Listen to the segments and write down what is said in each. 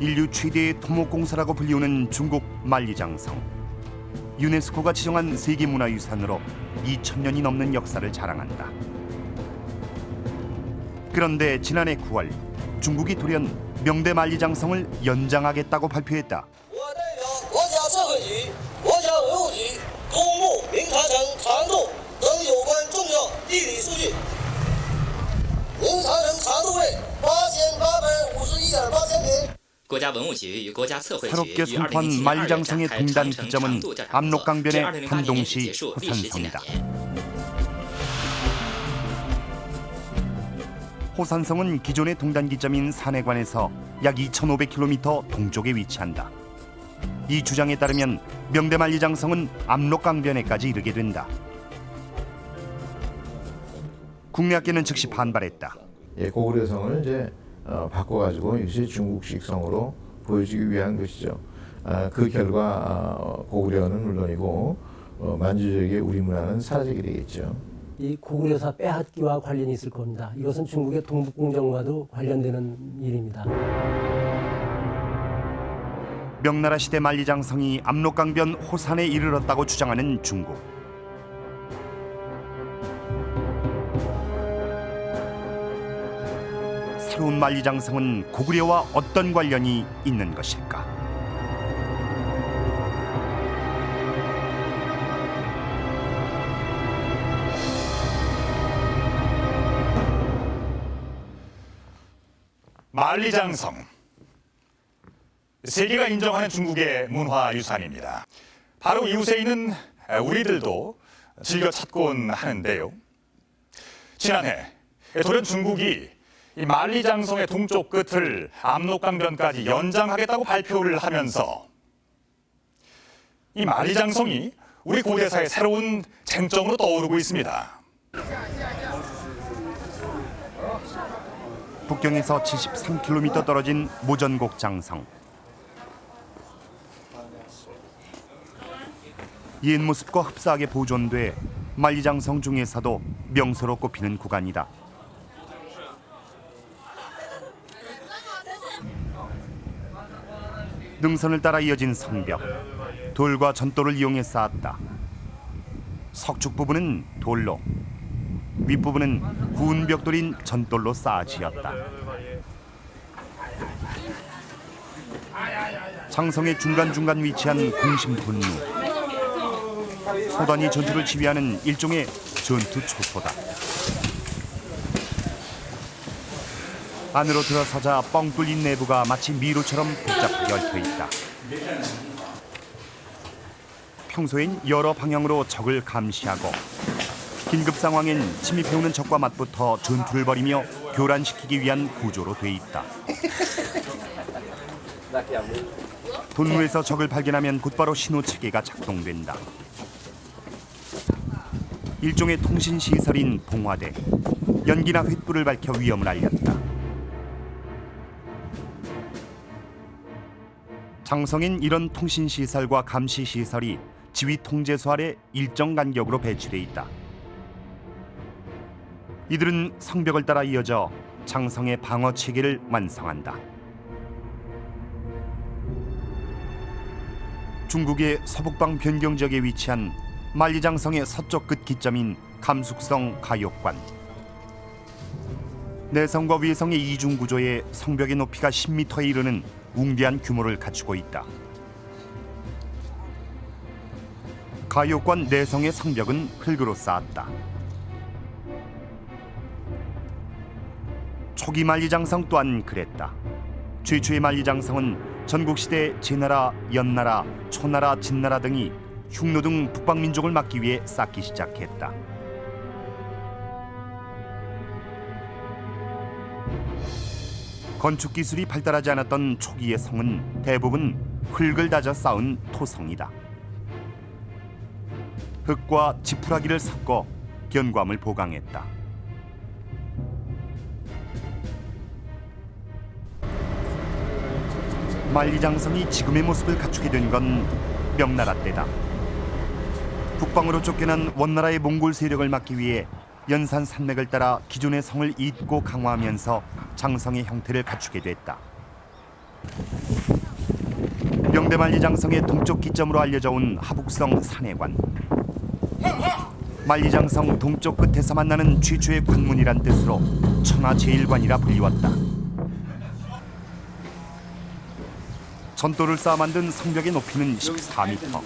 인류 최대의 토목공사라고 불리우는 중국 만리장성. 유네스코가 지정한 세계문화유산으로 2000년이 넘는 역사를 자랑한다. 그런데 지난해 9월 중국이 돌연 명대 만리장성을 연장하겠다고 발표했다. 새롭게 선포한 만리장성의 동단 기점은 압록강변의 단동시 호산성이다. 호산성은 기존의 동단 기점인 산해관에서 약 2,500km 동쪽에 위치한다. 이 주장에 따르면 명대 만리장성은 압록강변에까지 이르게 된다. 국내학계는 즉시 반발했다. 고구려성을 이제 바꿔가지고 역시 중국식 성으로 보여주기 위한 것이죠. 그 결과 고구려는 물론이고 만주족의 우리 문화는 사라지게 되겠죠. 이 고구려사 빼앗기와 관련이 있을 겁니다. 이것은 중국의 동북공정과도 관련되는 일입니다. 명나라 시대 만리장성이 압록강변 호산에 이르렀다고 주장하는 중국. 새로운 만리장성은 고구려와 어떤 관련이 있는 것일까? 만리장성, 세계가 인정하는 중국의 문화유산입니다. 바로 이웃에 있는 우리들도 즐겨 찾곤 하는데요. 지난해 돌연 중국이 이 만리장성의 동쪽 끝을 압록강변까지 연장하겠다고 발표를 하면서 이 만리장성이 우리 고대사의 새로운 쟁점으로 떠오르고 있습니다. 북경에서 73km 떨어진 모전곡 장성. 옛 모습과 흡사하게 보존돼 만리장성 중에서도 명소로 꼽히는 구간이다. 능선을 따라 이어진 성벽, 돌과 전돌을 이용해 쌓았다. 석축 부분은 돌로, 윗부분은 구운 벽돌인 전돌로 쌓아 지었다. 장성의 중간중간 위치한 공심 돈루. 소단이 전투를 지휘하는 일종의 전투 초소다. 안으로 들어서자 뻥 뚫린 내부가 마치 미로처럼 복잡하게 얽혀 있다. 평소엔 여러 방향으로 적을 감시하고 긴급 상황엔 침입해오는 적과 맞붙어 전투를 벌이며 교란시키기 위한 구조로 돼 있다. 돈루에서 적을 발견하면 곧바로 신호 체계가 작동된다. 일종의 통신 시설인 봉화대, 연기나 횃불을 밝혀 위험을 알렸다. 장성인 이런 통신 시설과 감시 시설이 지휘 통제소 아래 일정 간격으로 배치돼 있다. 이들은 성벽을 따라 이어져 장성의 방어 체계를 완성한다. 중국의 서북방 변경 지역에 위치한 만리장성의 서쪽 끝 기점인 감숙성 가욕관. 내성과 위성의 이중 구조에 성벽의 높이가 10m에 이르는 웅대한 규모를 갖추고 있다. 가욕관 내성의 성벽은 흙으로 쌓았다. 초기 만리장성 또한 그랬다. 최초의 만리장성은 전국시대 제나라, 연나라, 초나라, 진나라 등이 흉노 등 북방민족을 막기 위해 쌓기 시작했다. 건축 기술이 발달하지 않았던 초기의 성은 대부분 흙을 다져 쌓은 토성이다. 흙과 지푸라기를 섞어 견고함을 보강했다. 만리장성이 지금의 모습을 갖추게 된 건 명나라 때다. 북방으로 쫓겨난 원나라의 몽골 세력을 막기 위해 연산 산맥을 따라 기존의 성을 잇고 강화하면서 장성의 형태를 갖추게 됐다. 명대만리장성의 동쪽 기점으로 알려져 온 하북성 산해관. 만리장성 동쪽 끝에서 만나는 최초의 관문이란 뜻으로 천하제일관이라 불리웠다. 전도를 쌓아 만든 성벽의 높이는 14m,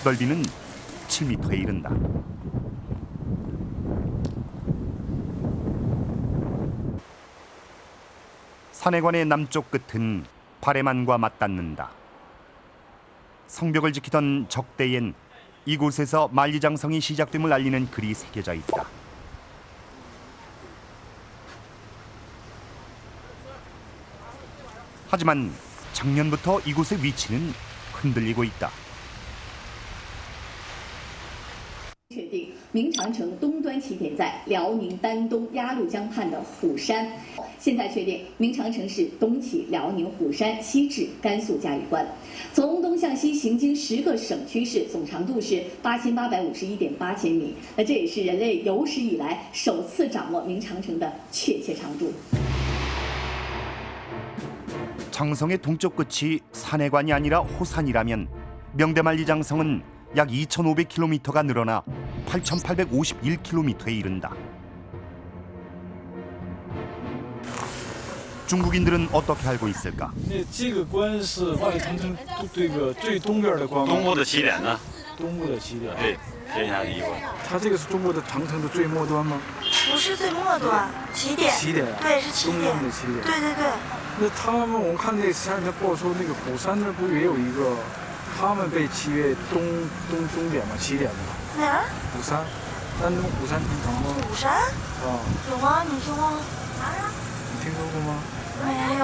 넓이는 7m에 이른다. 산해관의 남쪽 끝은 바레만과 맞닿는다. 성벽을 지키던 적대엔 이곳에서 만리장성이 시작됨을 알리는 글이 새겨져 있다. 하지만 작년부터 이곳의 위치는 흔들리고 있다. 确定明长城东端起点在辽宁丹东鸭绿江畔的虎山，现在确定明长城是东起辽宁虎山，西至甘肃嘉峪关，从东向西行经10个省区市，总长度是8851.8千米。那这也是人类有史以来首次掌握明长城的确切长度。 장성의 동쪽 끝이 산해관이 아니라 호산이라면 명대만리장성은 약 2,500km가 늘어나 8,851km에 이른다. 중국인들은 어떻게 알고 있을까? 这个关是万里长城这个最东边的关吗？东部的起点呢？东部的起点。对，天下第一关。它这个是中国的长城的最末端吗？不是最末端，起点。起点。对，是起东点。边的起点。对对对。那我们看这前两天报说那个虎山那不也有一个，他们被旗为东点吗？起点吗？哪儿？虎山，丹东虎山听过吗？虎山？啊，有吗？你听过吗？你听说过吗？没有，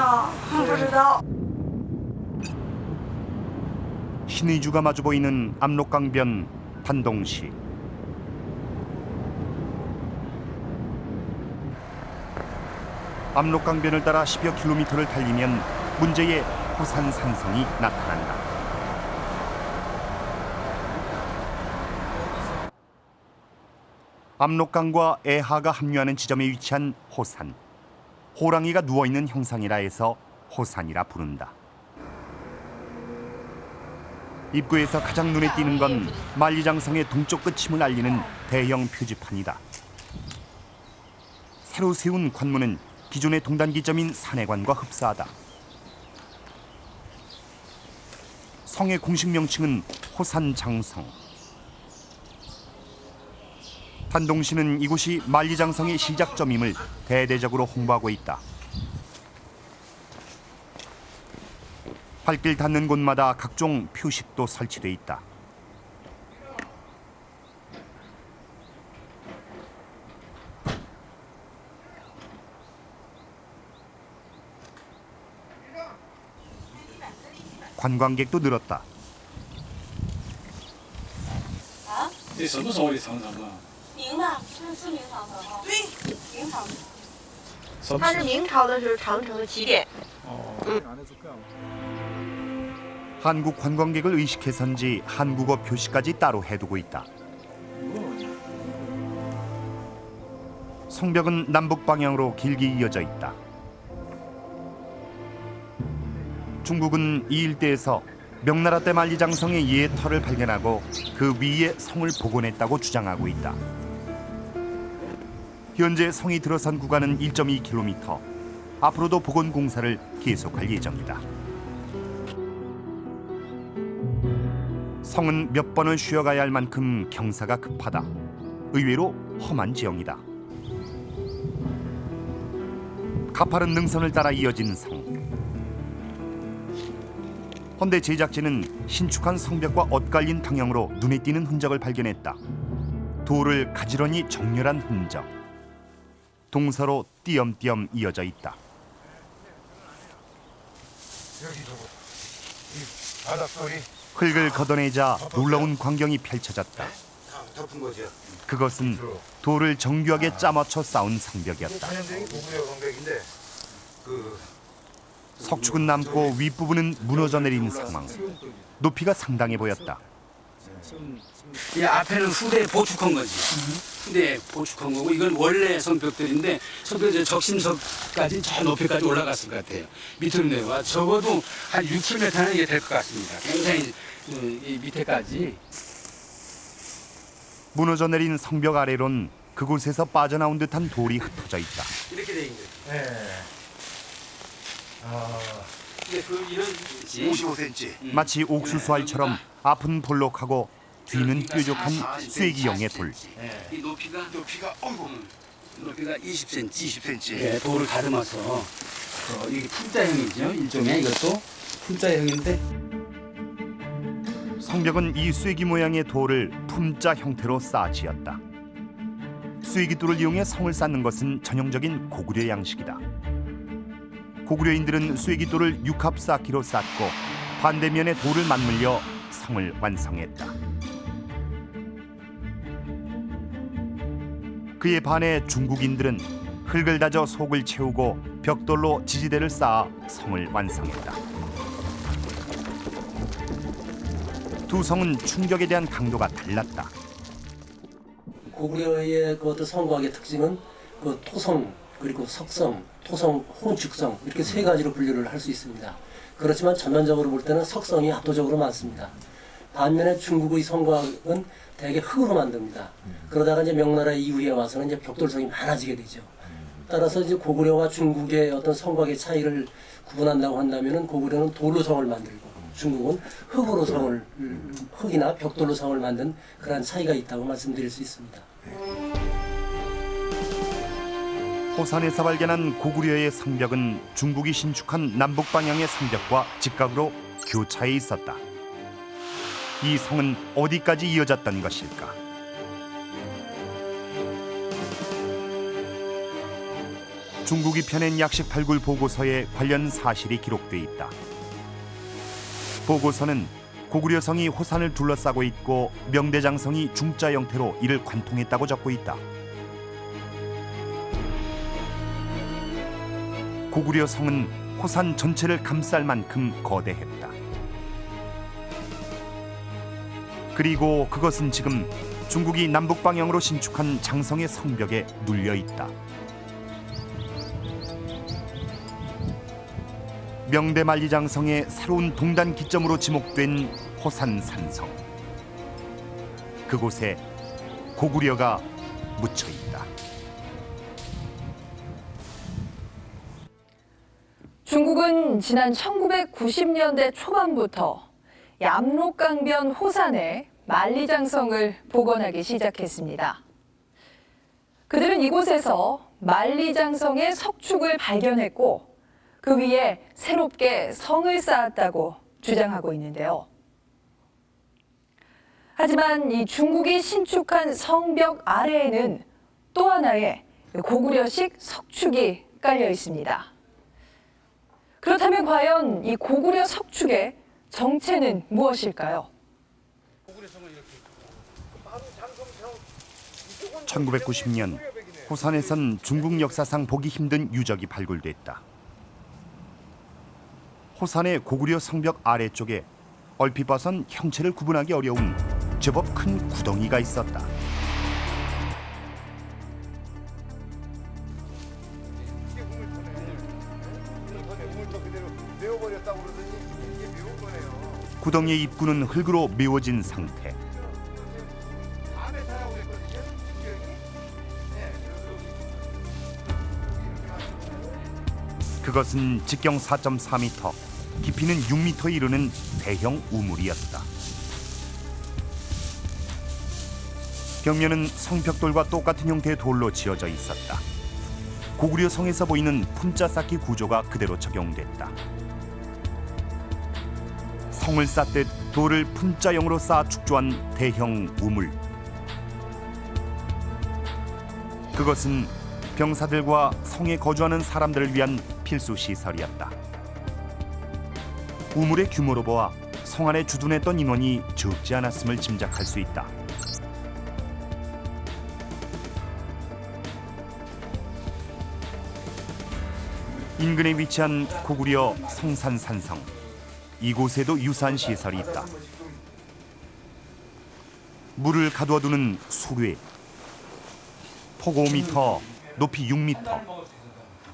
不知道。 신의주가 마주 보이는 압록강변 단동시. 압록강변을 따라 10여 킬로미터를 달리면 문제의 호산 산성이 나타난다. 압록강과 애하가 합류하는 지점에 위치한 호산. 호랑이가 누워있는 형상이라 해서 호산이라 부른다. 입구에서 가장 눈에 띄는 건 만리장성의 동쪽 끝임을 알리는 대형 표지판이다. 새로 세운 관문은 기존의 동단기점인 산해관과 흡사하다. 성의 공식 명칭은 호산장성. 단동시는 이곳이 만리장성의 시작점임을 대대적으로 홍보하고 있다. 발길 닿는 곳마다 각종 표식도 설치돼 있다. 관광객도 늘었다. 这什么时候的长城啊？明的，是明长城吗？对，明长城。什么它是明朝的时候长城的起点。 한국 관광객을 의식해서인지 한국어 표시까지 따로 해두고 있다. 성벽은 남북 방향으로 길게 이어져 있다. 중국은 이 일대에서 명나라 때 만리장성의 옛 터를 발견하고 그 위에 성을 복원했다고 주장하고 있다. 현재 성이 들어선 구간은 1.2km. 앞으로도 복원 공사를 계속할 예정이다. 성은 몇 번을 쉬어가야 할 만큼 경사가 급하다. 의외로 험한 지형이다. 가파른 능선을 따라 이어진 성. 헌데 제작진은 신축한 성벽과 엇갈린 방향으로 눈에 띄는 흔적을 발견했다. 돌을 가지런히 정렬한 흔적. 동서로 띄엄띄엄 이어져 있다. 흙을 걷어내자 놀라운 광경이 펼쳐졌다. 그것은 돌을 정교하게 짜맞춰 쌓은 성벽이었다. 석축은 남고 윗부분은 무너져 내린 상황. 높이가 상당해 보였다. 이 앞에는 후대에 보축한 거지. 네, 보축한 거고 이건 원래 성벽들인데 성벽 적심석까지 저 높이까지 올라갔을 것 같아요. 밑으로 내려와 적어도 한 6, 7m는 이게 될 것 같습니다. 굉장히 이 밑에까지. 무너져 내린 성벽 아래론 그곳에서 빠져나온 듯한 돌이 흩어져 있다. 이렇게 돼 있는 거예요. 네. 근데 이런 55cm. 마치 옥수수알처럼 앞은 볼록하고 뒤는 뾰족한 쐐기형의 돌. 이 높이가 높이가 20cm. 20cm. 네, 돌을 다듬어서 이게 품자형이죠. 일종의 이것도 품자형인데. 성벽은 이 쐐기 모양의 돌을 품자 형태로 쌓아 지었다. 쐐기돌을 이용해 성을 쌓는 것은 전형적인 고구려 양식이다. 고구려인들은 쐐기돌을 육합 쌓기로 쌓고 반대면에 돌을 맞물려 성을 완성했다. 그에 반해 중국인들은 흙을 다져 속을 채우고 벽돌로 지지대를 쌓아 성을 완성했다. 두 성은 충격에 대한 강도가 달랐다. 고구려의 그 어떤 성곽의 특징은 그 토성 그리고 석성, 토성, 혼축성 이렇게 세 가지로 분류를 할 수 있습니다. 그렇지만 전반적으로 볼 때는 석성이 압도적으로 많습니다. 반면에 중국의 성곽은 대개 흙으로 만듭니다. 그러다가 이제 명나라 이후에 와서는 이제 벽돌성이 많아지게 되죠. 따라서 이제 고구려와 중국의 어떤 성곽의 차이를 구분한다고 한다면은 고구려는 돌로 성을 만들고 중국은 흙으로 성을 흙이나 벽돌로 성을 만든 그런 차이가 있다고 말씀드릴 수 있습니다. 호산에서 발견한 고구려의 성벽은 중국이 신축한 남북 방향의 성벽과 직각으로 교차해 있었다. 이 성은 어디까지 이어졌던 것일까? 중국이 펴낸 약식 발굴 보고서에 관련 사실이 기록돼 있다. 보고서는 고구려 성이 호산을 둘러싸고 있고 명대장성이 중자 형태로 이를 관통했다고 적고 있다. 고구려 성은 호산 전체를 감쌀 만큼 거대했다. 그리고 그것은 지금 중국이 남북 방향으로 신축한 장성의 성벽에 눌려 있다. 명대 만리장성의 새로운 동단 기점으로 지목된 호산 산성. 그곳에 고구려가 묻혀 있다. 중국은 지난 1990년대 초반부터 압록강변 호산에 만리장성을 복원하기 시작했습니다. 그들은 이곳에서 만리장성의 석축을 발견했고 그 위에 새롭게 성을 쌓았다고 주장하고 있는데요. 하지만 이 중국이 신축한 성벽 아래에는 또 하나의 고구려식 석축이 깔려 있습니다. 그렇다면 과연 이 고구려 석축의 정체는 무엇일까요? 1990년 호산에선 중국 역사상 보기 힘든 유적이 발굴됐다. 호산의 고구려 성벽 아래쪽에 얼핏 봐선 형체를 구분하기 어려운 제법 큰 구덩이가 있었다. 구덩이의 입구는 흙으로 메워진 상태. 그것은 직경 4.4m, 깊이는 6m에 이르는 대형 우물이었다. 벽면은 성벽돌과 똑같은 형태의 돌로 지어져 있었다. 고구려 성에서 보이는 품자 쌓기 구조가 그대로 적용됐다. 성을 쌓듯 돌을 품자형으로 쌓아 축조한 대형 우물. 그것은 병사들과 성에 거주하는 사람들을 위한 필수 시설이었다. 우물의 규모로 보아 성 안에 주둔했던 인원이 적지 않았음을 짐작할 수 있다. 인근에 위치한 고구려 성산산성. 이곳에도 유사한 시설이 있다. 물을 가두어두는 수뢰, 폭 5m, 높이 6m,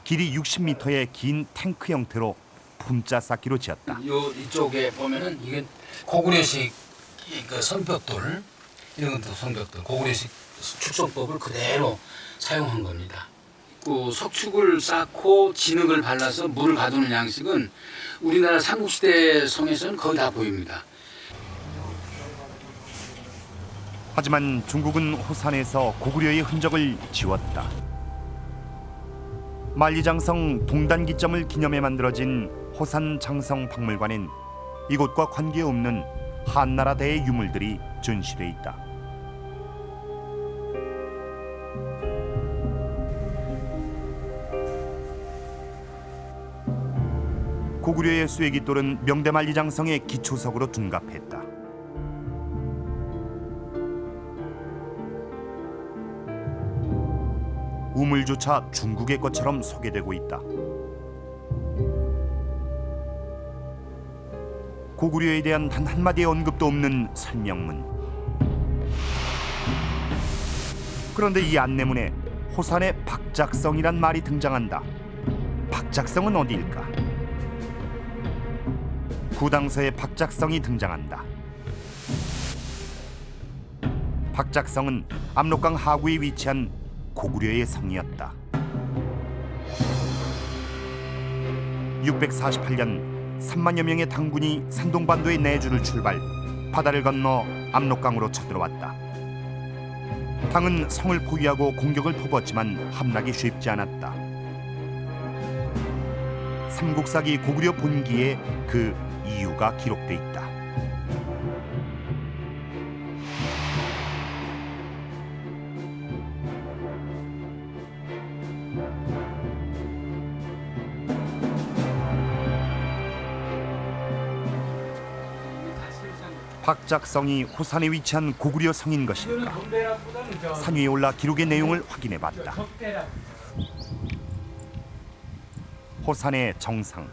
길이 60m의 긴 탱크 형태로 품자 쌓기로 지었다. 이쪽에 보면은 이게 고구려식 그 성벽돌, 이런 것도 성벽돌, 고구려식 축성법을 그대로 사용한 겁니다. 그 석축을 쌓고 진흙을 발라서 물을 가두는 양식은 우리나라 삼국시대 성에서는 거의 다 보입니다. 하지만 중국은 호산에서 고구려의 흔적을 지웠다. 만리장성 동단기점을 기념해 만들어진 호산 장성 박물관엔 이곳과 관계없는 한나라대의 유물들이 전시돼 있다. 고구려의 쇠깃돌은 명대만리장성의 기초석으로 둔갑했다. 우물조차 중국의 것처럼 소개되고 있다. 고구려에 대한 단 한마디의 언급도 없는 설명문. 그런데 이 안내문에 호산의 박작성이란 말이 등장한다. 박작성은 어디일까? 구당서에 박작성이 등장한다. 박작성은 압록강 하구에 위치한 고구려의 성이었다. 648년 3만여 명의 당군이 산동반도의 내주를 출발, 바다를 건너 압록강으로 쳐들어왔다. 당은 성을 포위하고 공격을 퍼붓지만 함락이 쉽지 않았다. 삼국사기 고구려 본기에 그 이유가 기록돼 있다. 박작성이 호산에 위치한 고구려 성인 것일까? 산 위에 올라 기록의 내용을 확인해봤다. 호산의 정상.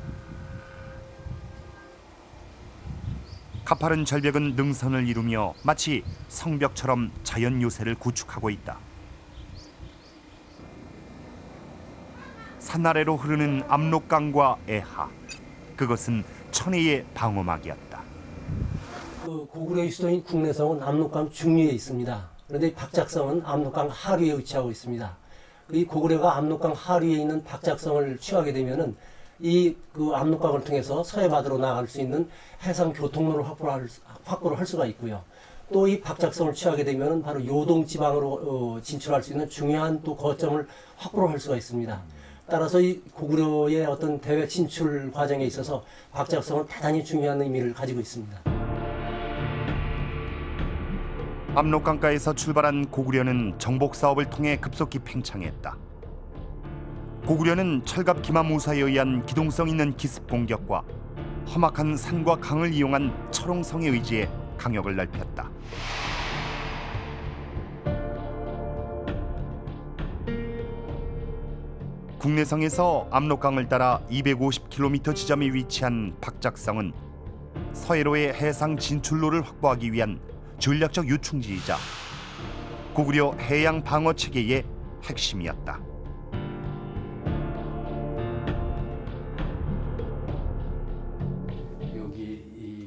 가파른 절벽은 능선을 이루며 마치 성벽처럼 자연 요새를 구축하고 있다. 산 아래로 흐르는 압록강과 애하. 그것은 천혜의 방어막이었다. 고구려의 수도인 국내성은 압록강 중위에 있습니다. 그런데 박작성은 압록강 하류에 위치하고 있습니다. 이 고구려가 압록강 하류에 있는 박작성을 취하게 되면은 이 그 압록강을 통해서 서해바다로 나갈 수 있는 해상 교통로를 확보를 할 수가 있고요. 또 이 박작성을 취하게 되면은 바로 요동 지방으로 진출할 수 있는 중요한 또 거점을 확보를 할 수가 있습니다. 따라서 이 고구려의 어떤 대외 진출 과정에 있어서 박작성은 대단히 중요한 의미를 가지고 있습니다. 압록강가에서 출발한 고구려는 정복 사업을 통해 급속히 팽창했다. 고구려는 철갑 기마무사에 의한 기동성 있는 기습 공격과 험악한 산과 강을 이용한 철옹성에 의지해 강역을 넓혔다. 국내성에서 압록강을 따라 250km 지점에 위치한 박작성은 서해로의 해상 진출로를 확보하기 위한 전략적 요충지이자 고구려 해양 방어 체계의 핵심이었다.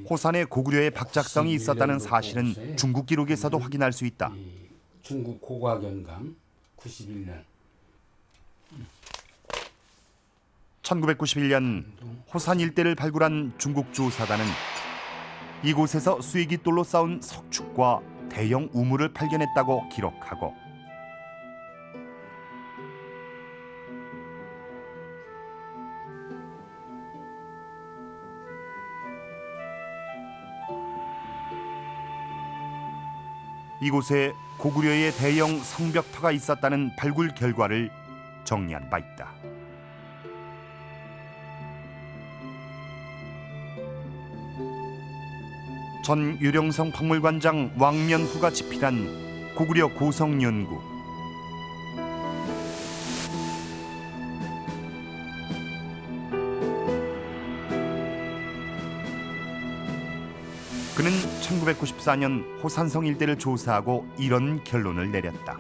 호산에 고구려의 박작성이 있었다는 사실은 중국 기록에서도 확인할 수 있다. 중국 고곽연감 91년 1991년 호산 일대를 발굴한 중국 조사단은 이곳에서 쇠깃돌로 쌓은 석축과 대형 우물을 발견했다고 기록하고 이곳에 고구려의 대형 성벽터가 있었다는 발굴 결과를 정리한 바 있다. 전 유령성 박물관장 왕면후가 집필한 고구려 고성연구. 그는 1994년 호산성 일대를 조사하고 이런 결론을 내렸다.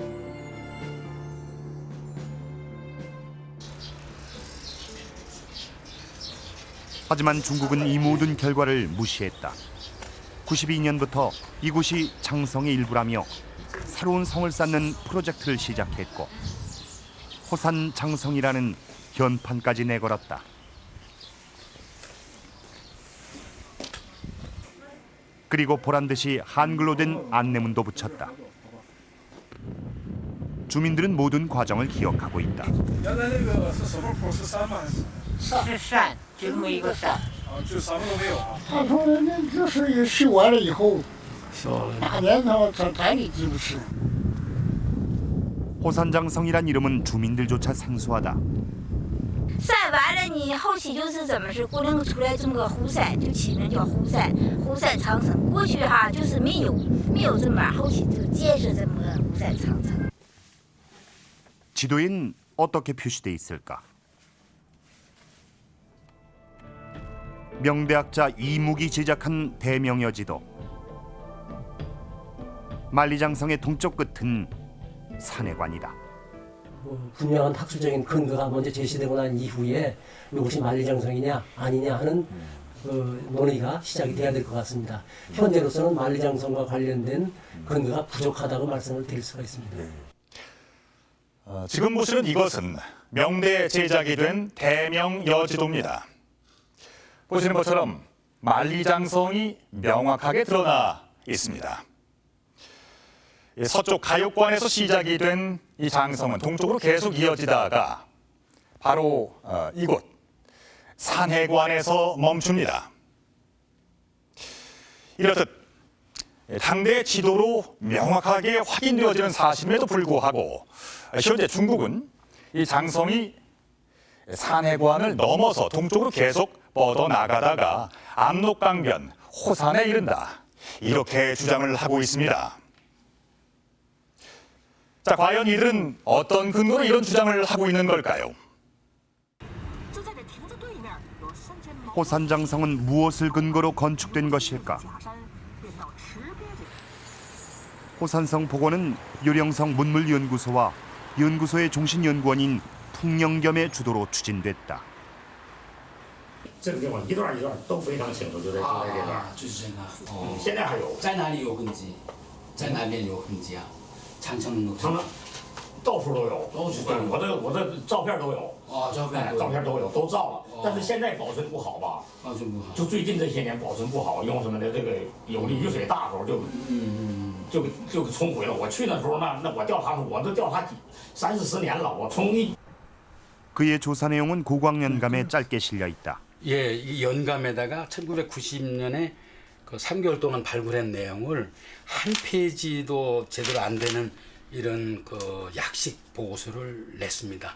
하지만 중국은 이 모든 결과를 무시했다. 92년부터 이곳이 장성의 일부라며 새로운 성을 쌓는 프로젝트를 시작했고 호산 장성이라는 현판까지 내걸었다. 그리고 보란듯이 한글로 된 안내문도 붙였다. 주민들은 모든 과정을 기억하고 있다. 原来那个是什么坡？是山吗？是山，就这么一个山。啊，就什么都没有啊。他从人家这水修完了以后，大年头咱也记不清。 호산장성이란 이름은 주민들조차 생소하다. 山完了，你后期就是怎么是过能出来这么个湖山，就起名叫湖山，湖山长城。过去哈就是没有这么，后期就建设这么个湖山长城。 지도엔 어떻게 표시돼 있을까? 명대학자 이묵이 제작한 대명여지도. 만리장성의 동쪽 끝은 산해관이다. 분명한 학술적인 근거가 먼저 제시되고 난 이후에 이것이 만리장성이냐 아니냐 하는 논의가 시작이 돼야 될 것 같습니다. 현재로서는 만리장성과 관련된 근거가 부족하다고 말씀을 드릴 수가 있습니다. 지금 보시는 이것은 명대에 제작이 된 대명여지도입니다. 보시는 것처럼 만리장성이 명확하게 드러나 있습니다. 서쪽 가육관에서 시작이 된 이 장성은 동쪽으로 계속 이어지다가 바로 이곳 산해관에서 멈춥니다. 이렇듯 당대 지도로 명확하게 확인되어지는 사실임에도 불구하고 현재 중국은 이 장성이 산해관을 넘어서 동쪽으로 계속 뻗어나가다가 압록강변 호산에 이른다. 이렇게 주장을 하고 있습니다. 자, 과연 이들은 어떤 근거로 이런 주장을 하고 있는 걸까요? 호산장성은 무엇을 근거로 건축된 것일까? 호산성 복원은 유령성 문물연구소와 연구소의 종신연구원인 풍영겸의 주도로 추진됐다. 这个地方一段一段都非常清楚，就在这段。就是那哦，现在还有，在哪里有痕迹？在哪边有痕迹啊？长城有。长城到处都有，都是对，我的照片都有。哦，照片照片都有，都照了，但是现在保存不好吧？保存不好。就最近这些年保存不好，用什么的？这个有的雨水大时候就给冲毁了。我去那时候那我调查我都调查30-40年了，我从一。 그의 조사 내용은 고광연감에 짧게 실려 있다. 예, 이 연감에다가 1990년에 그 3개월 동안 발굴한 내용을 한 페이지도 제대로 안 되는 이런 그 약식 보고서를 냈습니다.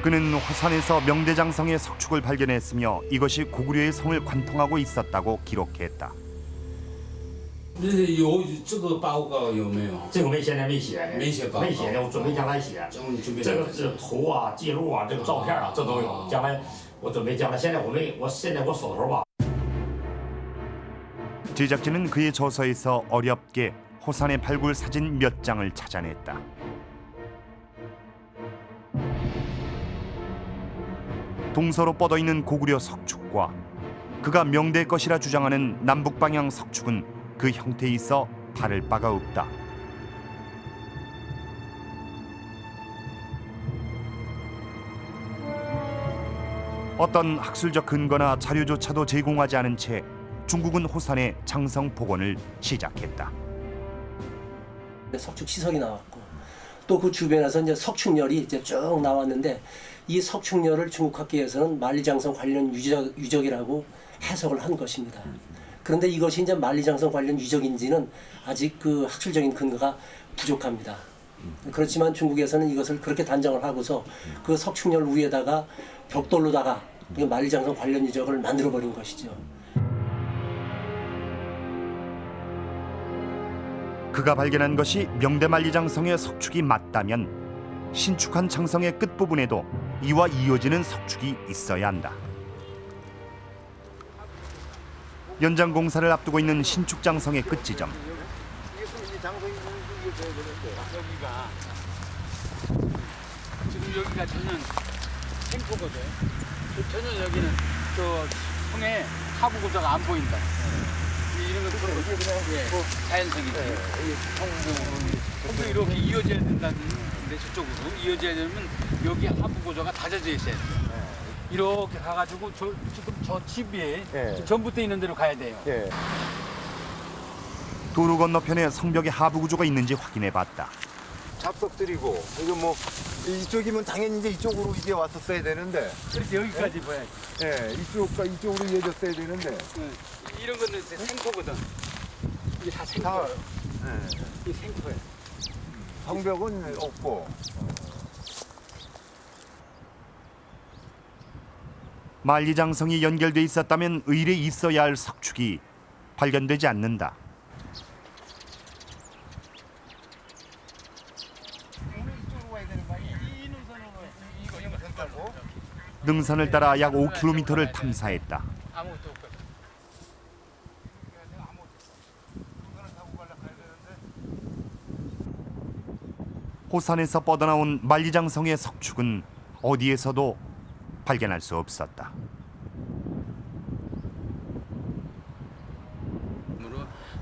그는 화산에서 명대장성의 석축을 발견했으며 이것이 고구려의 성을 관통하고 있었다고 기록했다. 有这个报告有没有？这个现在没写呢，没写报告，没写呢，我准备将来写。这个是图啊、记录啊、这个照片啊，这都有。将来我准备将来，现在我手头吧。 제작진은 그의 저서에서 어렵게 호산의 발굴 사진 몇 장을 찾아냈다. 동서로 뻗어 있는 고구려 석축과 그가 명대 것이라 주장하는 남북 방향 석축은 그 형태에 있어 다를 바가 없다. 어떤 학술적 근거나 자료조차도 제공하지 않은 채 중국은 호산의 장성 복원을 시작했다. 석축 시설이 나왔고 또 그 주변에서 이제 석축열이 이제 쭉 나왔는데 이 석축열을 중국 학계에서는 만리장성 관련 유적이라고 해석을 한 것입니다. 그런데 이것이 이제 만리장성 관련 유적인지는 아직 그 학술적인 근거가 부족합니다. 그렇지만 중국에서는 이것을 그렇게 단정을 하고서 그 석축열 위에다가 벽돌로다가 만리장성 관련 유적을 만들어 버린 것이죠. 그가 발견한 것이 명대 만리장성의 석축이 맞다면 신축한 장성의 끝부분에도 이와 이어지는 석축이 있어야 한다. 연장 공사를 앞두고 있는 신축 장성의 끝지점. 지금 여기가 전면 탱커거든. 전혀 여기는 저 통에 하부 구조가 안 보인다. 이런 것도 그냥 자연성이지. 통도 이렇게 이어져야 된다는데 저쪽으로 이어져야 되면 여기 하부 구조가 다져져 있어야 돼요. 이렇게 가가지고 지금 저 집에 전봇대 있는 데로 가야 돼요. 도로 건너편에 성벽의 하부 구조가 있는지 확인해봤다. 잡석들이고 이거 뭐 이쪽이면 당연히 이제 이쪽으로 이게 왔었어야 되는데. 그렇지 여기까지 봐야지. 이쪽으로 이어졌어야 되는데. 이런 거는 생포거든. 이게 다 생포야. 이게 생포야. 성벽은 없고. 만리장성이 연결돼 있었다면 의뢰 있어야 할 석축이 발견되지 않는다. 능선을 따라 약 5km를 탐사했다. 호산에서 뻗어나온 만리장성의 석축은 어디에서도 발견할 수 없었다.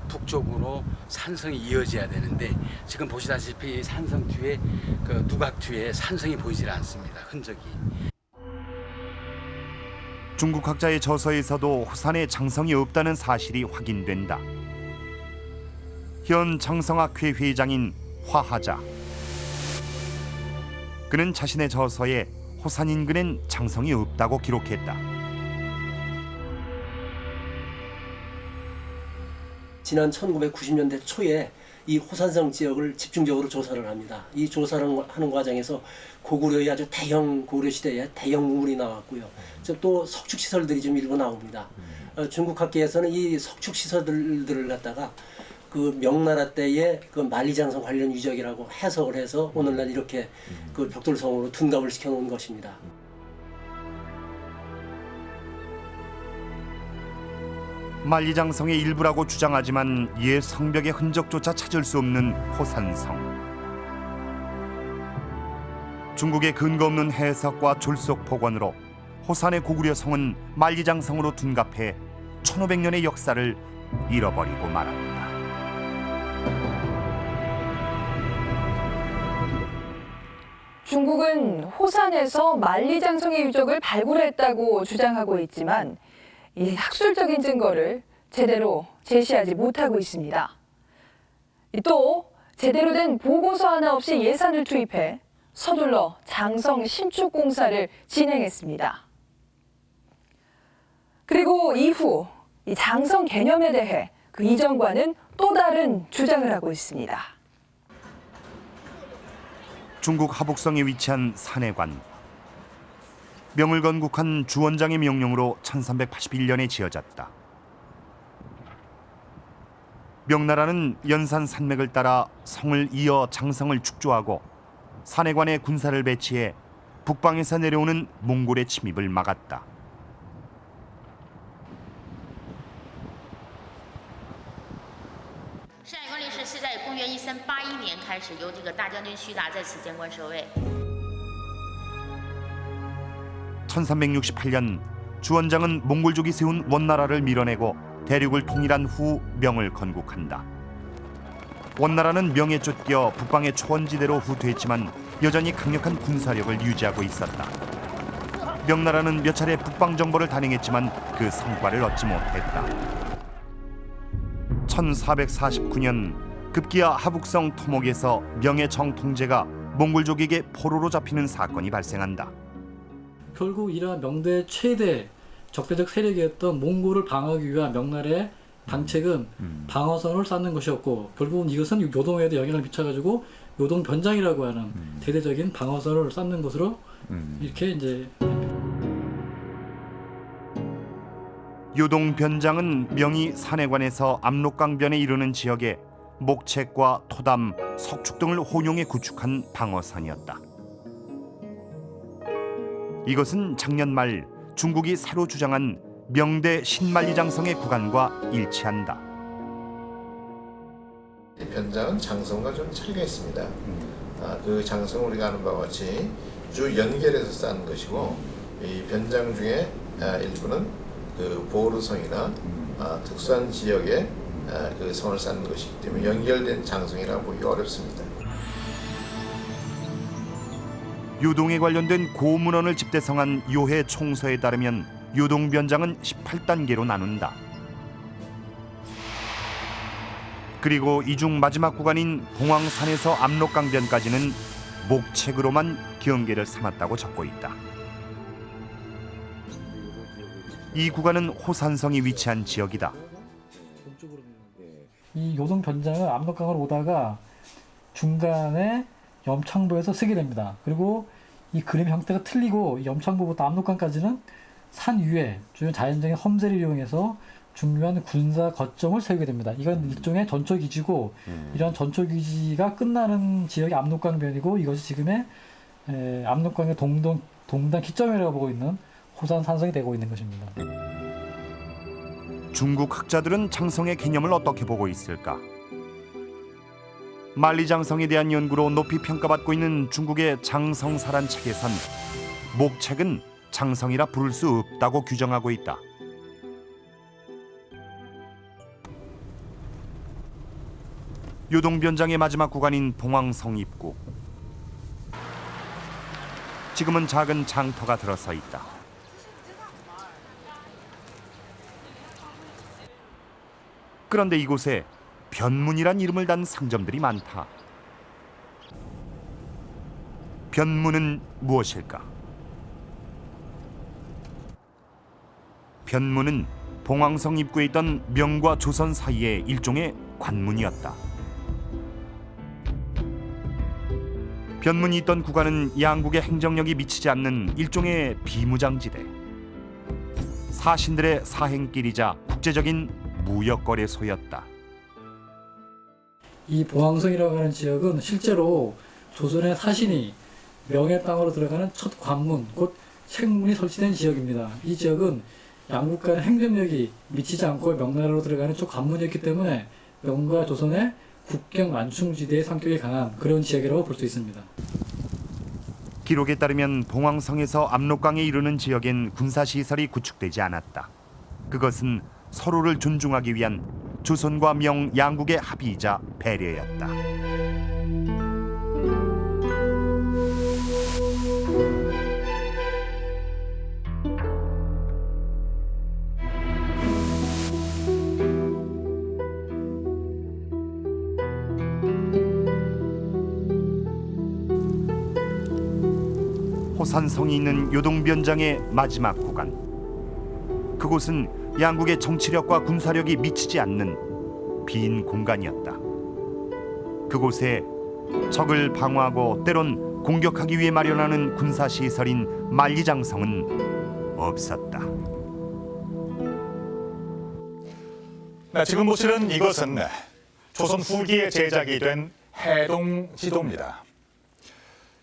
북쪽으로 산성이 이어져야 되는데 지금 보시다시피 산성 뒤에 그 누각 뒤에 산성이 보이질 않습니다. 흔적이. 중국 학자의 저서에서도 호산에 장성이 없다는 사실이 확인된다. 현 장성학회 회장인 화하자. 그는 자신의 저서에 호산 인근엔 장성이 없다고 기록했다. 지난 1990년대 초에 이 호산성 지역을 집중적으로 조사를 합니다. 이 조사를 하는 과정에서 고구려의 아주 대형 고구려 시대에 대형 우물이 나왔고요. 또 석축 시설들이 좀 일부 나옵니다. 중국 학계에서는 이 석축 시설들을 갖다가 그 명나라 때의 그 만리장성 관련 유적이라고 해석을 해서 오늘날 이렇게 그 벽돌성으로 둔갑을 시켜놓은 것입니다. 만리장성의 일부라고 주장하지만 옛 성벽의 흔적조차 찾을 수 없는 호산성. 중국의 근거 없는 해석과 졸속 복원으로 호산의 고구려 성은 만리장성으로 둔갑해 1500년의 역사를 잃어버리고 말았다. 중국은 호산에서 만리장성의 유적을 발굴했다고 주장하고 있지만 이 학술적인 증거를 제대로 제시하지 못하고 있습니다. 또 제대로 된 보고서 하나 없이 예산을 투입해 서둘러 장성 신축 공사를 진행했습니다. 그리고 이후 이 장성 개념에 대해 그 이전과는 또 다른 주장을 하고 있습니다. 중국 하북성에 위치한 산해관. 명을 건국한 주원장의 명령으로 1381년에 지어졌다. 명나라는 연산 산맥을 따라 성을 이어 장성을 축조하고 산해관에 군사를 배치해 북방에서 내려오는 몽골의 침입을 막았다.是在公元1381年开始，由这个大将军徐达在此监官守卫。 1368년 주원장은 몽골족이 세운 원나라를 밀어내고 대륙을 통일한 후 명을 건국한다. 원나라는 명에 쫓겨 북방의 초원지대로 후퇴했지만 여전히 강력한 군사력을 유지하고 있었다. 명나라는 몇 차례 북방 정벌을 단행했지만 그 성과를 얻지 못했다. 1449년 급기야 하북성 토목에서 명의 정통제가 몽골족에게 포로로 잡히는 사건이 발생한다. 결국 이러한 명대의 최대 적대적 세력이었던 몽골을 방어하기 위한 명나라의 방책은 방어선을 쌓는 것이었고 결국은 이것은 요동에도 영향을 미쳐가지고 요동 변장이라고 하는 대대적인 방어선을 쌓는 것으로 이렇게 이제 요동 변장은 명이 산해관에서 압록강변에 이르는 지역에 목책과 토담, 석축 등을 혼용해 구축한 방어선이었다. 이것은 작년 말 중국이 새로 주장한 명대 신만리장성의 구간과 일치한다. 변장은 장성과 좀 차이가 있습니다. 그 장성은 우리가 아는 바와 같이 주 연결해서 쌓는 것이고 이 변장 중에 일부는 그 보르성이나 특수한 지역에 그 성을 쌓는 것이기 때문에 연결된 장성이라고 보기 어렵습니다. 요동에 관련된 고문헌을 집대성한 요해 총서에 따르면 요동 변장은 18단계로 나눈다. 그리고 이 중 마지막 구간인 봉황산에서 압록강변까지는 목책으로만 경계를 삼았다고 적고 있다. 이 구간은 호산성이 위치한 지역이다. 이 요동 변장은 압록강을 오다가 중간에 염창보에서 쓰게 됩니다. 그리고 이 그림 형태가 틀리고 염창보부터 압록강까지는 산 위에 주요 자연적인 험세를 이용해서 중요한 군사 거점을 세우게 됩니다. 이건 일종의 전초기지고 이러한 전초기지가 끝나는 지역이 압록강변이고 이것이 지금의 압록강의 동단 기점이라고 보고 있는 호산 산성이 되고 있는 것입니다. 중국 학자들은 장성의 개념을 어떻게 보고 있을까? 만리장성에 대한 연구로 높이 평가받고 있는 중국의 장성사란 책에선 목책은 장성이라 부를 수 없다고 규정하고 있다. 요동변장의 마지막 구간인 봉황성 입구. 지금은 작은 장터가 들어서 있다. 그런데 이곳에 변문이란 이름을 단 상점들이 많다. 변문은 무엇일까? 변문은 봉황성 입구에 있던 명과 조선 사이의 일종의 관문이었다. 변문이 있던 구간은 양국의 행정력이 미치지 않는 일종의 비무장지대. 사신들의 사행길이자 국제적인 무역거래소였다. 이 봉황성이라고 하는 지역은 실제로 조선의 사신이 명의 땅으로 들어가는 첫 관문, 곧 책문이 설치된 지역입니다. 이 지역은 양국 간의 행정력이 미치지 않고 명나라로 들어가는 첫 관문이었기 때문에 명과 조선의 국경 만충지대의 성격이 강한 그런 지역이라고 볼 수 있습니다. 기록에 따르면 봉황성에서 압록강에 이르는 지역엔 군사시설이 구축되지 않았다. 그것은 서로를 존중하기 위한 조선과 명 양국의 합의이자 배려였다. 호산성이 있는 요동변장의 마지막 구간. 그곳은 양국의 정치력과 군사력이 미치지 않는 빈 공간이었다. 그곳에 적을 방어하고 때론 공격하기 위해 마련하는 군사시설인 만리장성은 없었다. 네, 지금 보시는 이것은 조선 후기에 제작이 된 해동지도입니다.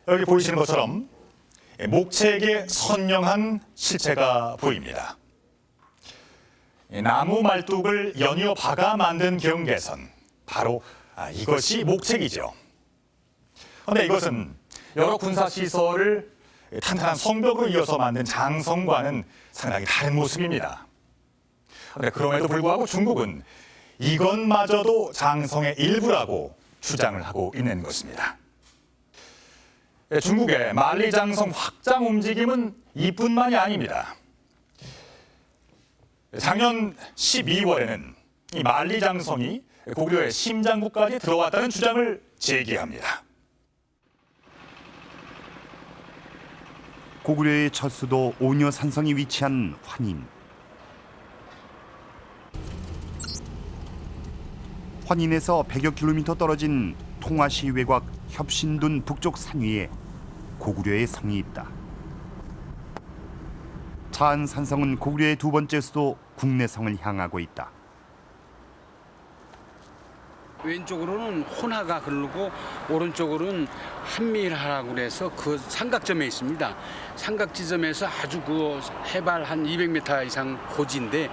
여기 보이시는 것처럼 목책에 선명한 실체가 보입니다. 나무 말뚝을 연이어 박아 만든 경계선, 바로 이것이 목책이죠. 그런데 이것은 여러 군사시설을 탄탄한 성벽으로 이어서 만든 장성과는 상당히 다른 모습입니다. 그런데 그럼에도 불구하고 중국은 이것마저도 장성의 일부라고 주장을 하고 있는 것입니다. 중국의 만리장성 확장 움직임은 이뿐만이 아닙니다. 작년 12월에는 이 만리장성이 고구려의 심장구까지 들어왔다는 주장을 제기합니다. 고구려의 첫 수도 오녀산성이 위치한 환인. 환인에서 100여 킬로미터 떨어진 통화시 외곽 협신둔 북쪽 산 위에 고구려의 성이 있다. 차안산성은 고구려의 두 번째 수도 국내성을 향하고 있다. 왼쪽으로는 혼하가 흐르고 오른쪽으로는 한밀하라고 그래서 그 삼각점에 있습니다. 삼각 지점에서 아주 그 해발 한 200m 이상 고지인데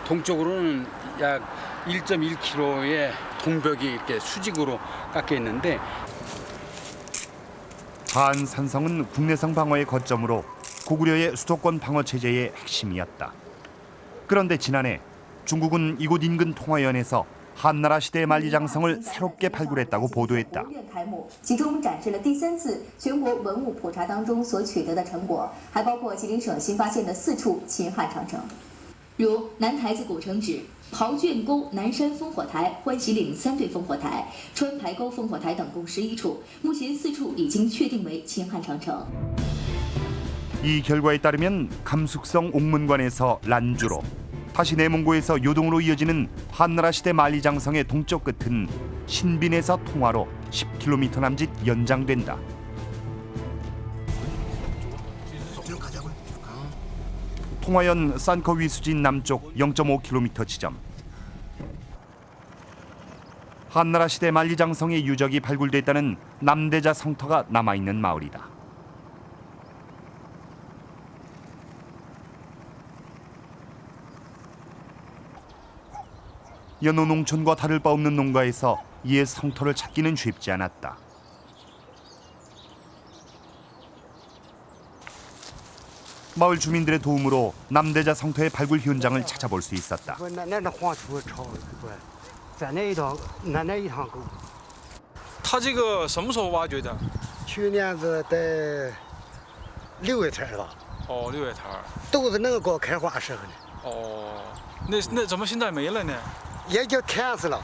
동쪽으로는 약 1.1km의 동벽이 이렇게 수직으로 깎여 있는데 차안산성은 국내성 방어의 거점으로 고구려의 수도권 방어 체제의 핵심이었다. 그런데 지난해 중국은 이곳 인근 통화연에서 한나라 시대의 만리장성을 새롭게 발굴했다고 보도했다. 其中展示了第3次全国文物普查当中所取得的成果，还包括吉林省新发现的4处秦汉长城，如南台子古城址、刨卷沟南山烽火台、欢喜岭3对烽火台、川排沟烽火台等共11处，目前4处已经确定为秦汉长城。 이 결과에 따르면 감숙성 옥문관에서 란주로, 다시 내몽고에서 요동으로 이어지는 한나라 시대 만리장성의 동쪽 끝은 신빈에서 통화로 10km 남짓 연장된다. 통화연 산커 위수진 남쪽 0.5km 지점. 한나라 시대 만리장성의 유적이 발굴됐다는 남대자 성터가 남아있는 마을이다. 여느 농촌과 다를 바 없는 농가에서 이의 성터를 찾기는 쉽지 않았다. 마을 주민들의 도움으로 남대자 성터의 발굴 현장을 찾아볼 수 있었다. 他这个什么时候挖掘的？去年子在6月天吧。哦，6月天。都是那个高开花时候呢。哦，那怎么现在没了呢？ 也叫填死了，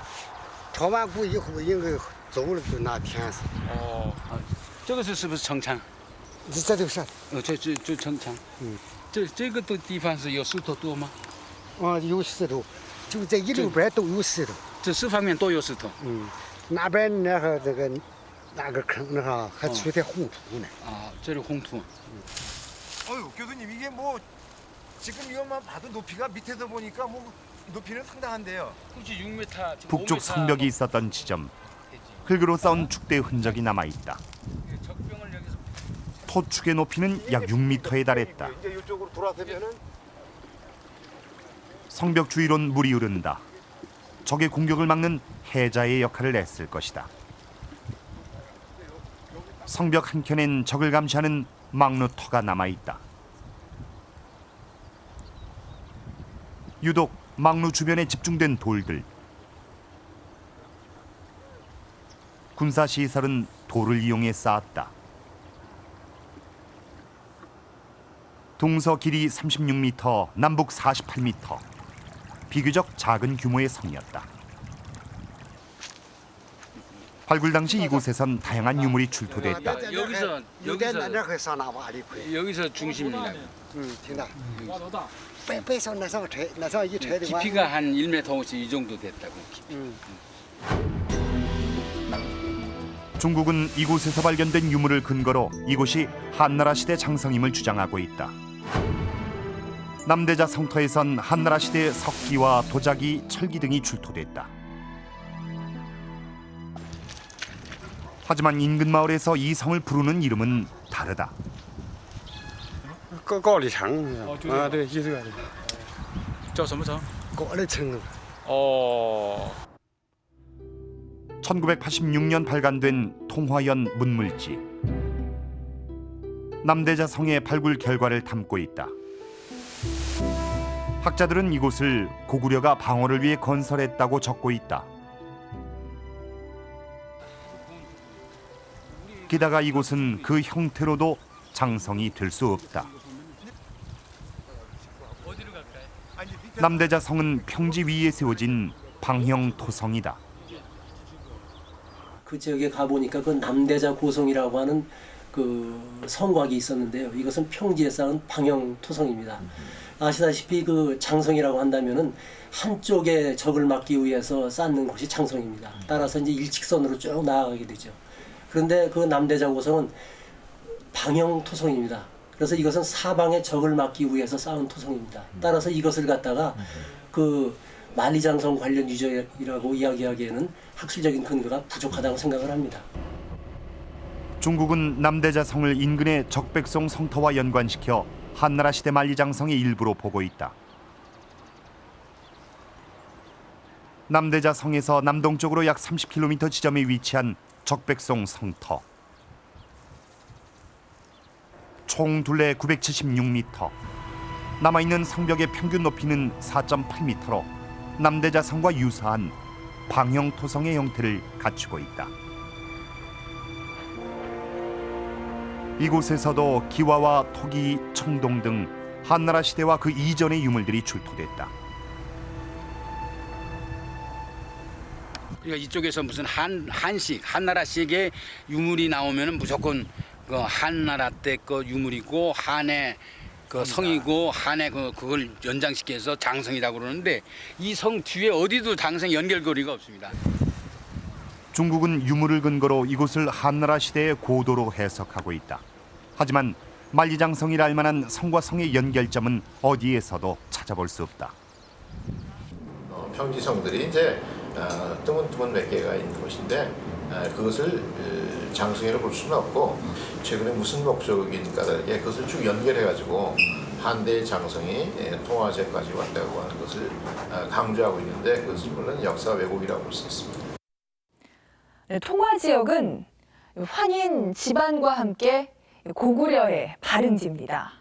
炒完骨以后应该走了就拿填死。哦，这个是不是城墙？这就是。这城墙。这个地方是有石头多吗？有石头，就这一溜边都有石头。这四方面都有石头。那边那个这个那个坑那哈还出点红土呢。这是红土。 어유 교수님 이게 뭐 지금 이것만 봐도 높이가 밑에서 보니까 뭐 높이는 상당한데요. 북쪽 성벽이 있었던 지점. 흙으로 쌓은 축대의 흔적이 남아있다. 토축의 높이는 약 6m에 달했다. 이제 이쪽으로 돌아서면은 성벽 주위론 물이 흐른다. 적의 공격을 막는 해자의 역할을 했을 것이다. 성벽 한켠엔 적을 감시하는 막루터가 남아있다. 유독 막루 주변에 집중된 돌들. 군사시설은 돌을 이용해 쌓았다. 동서 길이 36m, 남북 48m. 비교적 작은 규모의 성이었다. 발굴 당시 이곳에선 다양한 유물이 출토됐다. 여기서 중심이라고. 깊이가 한 1m 이 정도 됐다고. 중국은 이곳에서 발견된 유물을 근거로 이곳이 한나라 시대 장성임을 주장하고 있다. 남대자 성터에선 한나라 시대의 석기와 도자기, 철기 등이 출토됐다. 하지만 인근 마을에서 이 성을 부르는 이름은 다르다. 高丽城啊，对，就这个。叫什么城？高丽城。 1986년 발간된 통화연 문물지. 남대자 성의 발굴 결과를 담고 있다. 학자들은 이곳을 고구려가 방어를 위해 건설했다고 적고 있다. 게다가 이곳은 그 형태로도 장성이 될 수 없다. 남대자 성은 평지 위에 세워진 방형 토성이다. 그 지역에 가보니까 그 남대자 고성이라고 하는 그 성곽이 있었는데요. 이것은 평지에 쌓은 방형 토성입니다. 아시다시피 그 장성이라고 한다면은 한쪽에 적을 막기 위해서 쌓는 것이 장성입니다. 따라서 이제 일직선으로 쭉 나아가게 되죠. 그런데 그 남대자 고성은 방형 토성입니다. 그래서 이것은 사방에 적을 막기 위해서 쌓은 토성입니다. 따라서 이것을 갖다가 그 만리장성 관련 유적이라고 이야기하기에는 학술적인 근거가 부족하다고 생각을 합니다. 중국은 남대자 성을 인근의 적백송 성터와 연관시켜 한나라 시대 만리장성의 일부로 보고 있다. 남대자 성에서 남동쪽으로 약 30km 지점에 위치한 적백송 성터. 총 둘레 976m, 남아있는 성벽의 평균 높이는 4.8m로 남대자성과 유사한 방형 토성의 형태를 갖추고 있다. 이곳에서도 기와와 토기, 청동 등 한나라 시대와 그 이전의 유물들이 출토됐다. 그러니까 이쪽에서 무슨 한나라식의 유물이 나오면은 무조건 그 한나라 때 그 유물이고 한의 그 성이고 한의 그걸 연장시켜서 장성이라고 그러는데 이 성 뒤에 어디도 장성 연결고리가 없습니다. 중국은 유물을 근거로 이곳을 한나라 시대의 고도로 해석하고 있다. 하지만 만리장성이라 할 만한 성과 성의 연결점은 어디에서도 찾아볼 수 없다. 평지성들이 이제 드문드문 몇 개가 있는 곳인데 그것을 장성이라고 볼 수는 없고 최근에 무슨 목적인 까닭에 그것을 쭉 연결해가지고 한대의 장성이 통화제까지 왔다고 하는 것을 강조하고 있는데 그것은 물론 역사 왜곡이라고 볼 수 있습니다. 통화 지역은 환인 집안과 함께 고구려의 발흥지입니다.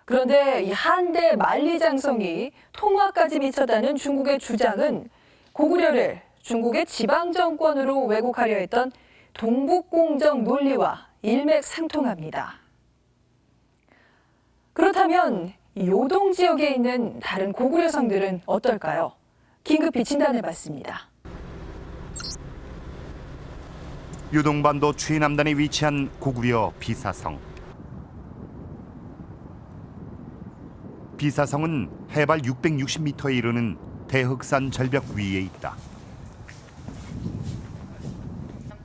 그런데 이 한대 만리장성이 통화까지 미쳤다는 중국의 주장은 고구려를 중국의 지방정권으로 왜곡하려 했던 동북공정 논리와 일맥상통합니다. 그렇다면 요동 지역에 있는 다른 고구려 성들은 어떨까요? 긴급히 진단해봤습니다. 유동반도 최남단에 위치한 고구려 비사성. 비사성은 해발 660m에 이르는 대흑산 절벽 위에 있다.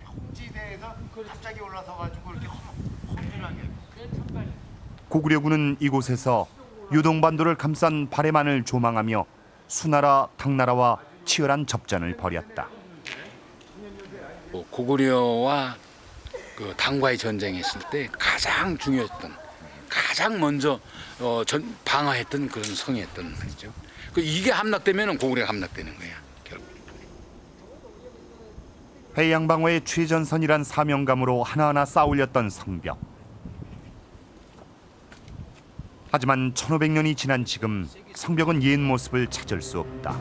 평지대에서 갑자기 올라서 가지고 이렇게 험준하게. 고구려군은 이곳에서 유동반도를 감싼 발해만을 조망하며 수나라, 당나라와 치열한 접전을 벌였다. 고구려와 그 당과의 전쟁했을 때 가장 중요했던, 가장 먼저 방어했던 그런 성이었던 말이죠. 이게 함락되면 고구려가 함락되는 거야, 결국. 해양방어의 최전선이란 사명감으로 하나하나 쌓아올렸던 성벽. 하지만 1500년이 지난 지금 성벽은 옛 모습을 찾을 수 없다.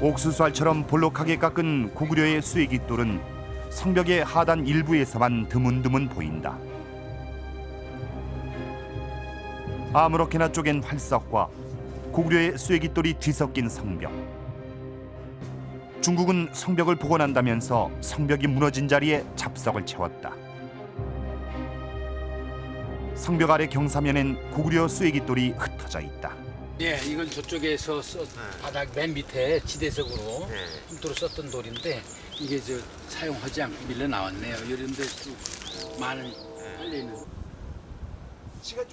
옥수수알처럼 볼록하게 깎은 고구려의 쇠깃돌은 성벽의 하단 일부에서만 드문드문 보인다. 아무렇게나 쪼갠 활석과 고구려의 쇠깃돌이 뒤섞인 성벽. 중국은 성벽을 복원한다면서 성벽이 무너진 자리에 잡석을 채웠다. 성벽 아래 경사면엔 고구려 쇠깃돌이 흩어져 있다. 예, 이건 저쪽에서 바닥 맨 밑에 지대석으로 흠도로 썼던 돌인데 이게 사용하지 않고 밀려 나왔네요. 이런데 많은 깔려있는.